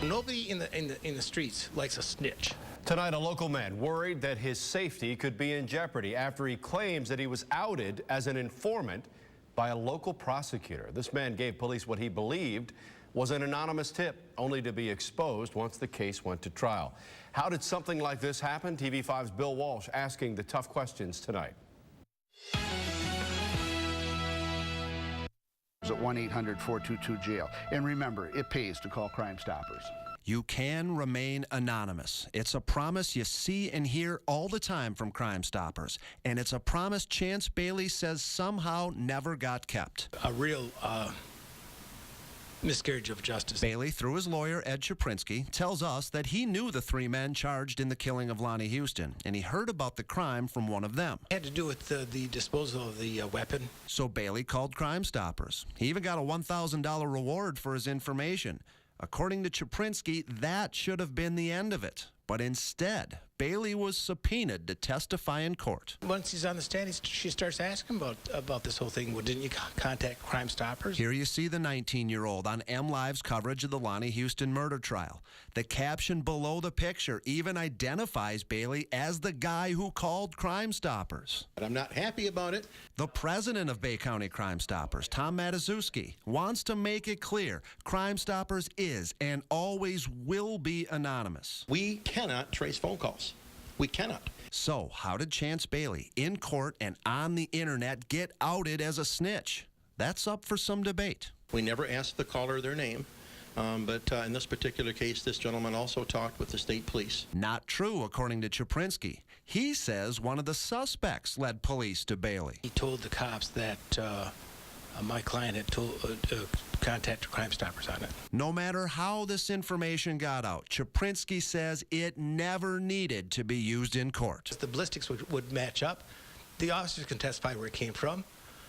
Nobody in the streets likes a snitch. Tonight, a local man worried that his safety could be in jeopardy after he claims that he was outed as an informant by a local prosecutor. This man gave police what he believed was an anonymous tip, only to be exposed once the case went to trial. How did something like this happen? TV5's Bill Walsh asking the tough questions tonight. At 1-800-422-JAIL. And remember, it pays to call Crimestoppers. You can remain anonymous. It's a promise you see and hear all the time from Crimestoppers. And it's a promise Chance Bailey says somehow never got kept. A real miscarriage of justice. Bailey, through his lawyer, Ed Chaprinsky, tells us that he knew the three men charged in the killing of Lonnie Houston, and he heard about the crime from one of them. It had to do with the disposal of the weapon. So Bailey called Crimestoppers. He even got a $1,000 reward for his information. According to Chaprinsky, that should have been the end of it. But instead, Bailey was subpoenaed to testify in court. Once he's on the stand, she starts asking about this whole thing. Well, didn't you contact Crimestoppers? Here you see the 19-year-old on MLive's coverage of the Lonnie Houston murder trial. The caption below the picture even identifies Bailey as the guy who called Crimestoppers. But I'm not happy about it. The president of Bay County Crimestoppers, Tom Matuszewski, wants to make it clear Crimestoppers is and always will be anonymous. We cannot trace phone calls. We cannot. So how did Chance Bailey, in court and on the internet, get outed as a snitch? That's up for some debate. We never asked the caller their name, but in this particular case, this gentleman also talked with the state police. Not true, according to Chaprinsky. He says one of the suspects led police to Bailey. He told the cops that my client had contacted Crimestoppers on it. No matter how this information got out, Chaprinsky says it never needed to be used in court. The ballistics would match up. The officers can testify where it came from.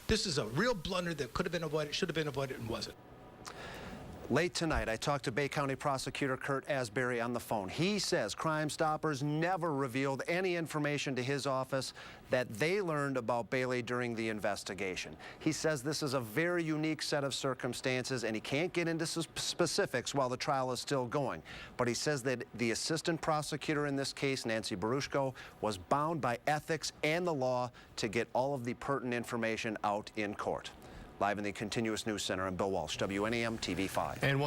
This is a real blunder that could have been avoided, should have been avoided, and wasn't. Late tonight, I talked to Bay County Prosecutor Kurt Asbury on the phone. He says Crimestoppers never revealed any information to his office that they learned about Bailey during the investigation. He says this is a very unique set of circumstances, and he can't get into specifics while the trial is still going. But he says that the assistant prosecutor in this case, Nancy Barushko, was bound by ethics and the law to get all of the pertinent information out in court. Live in the Continuous News Center, I'm Bill Walsh, WNEM TV5. And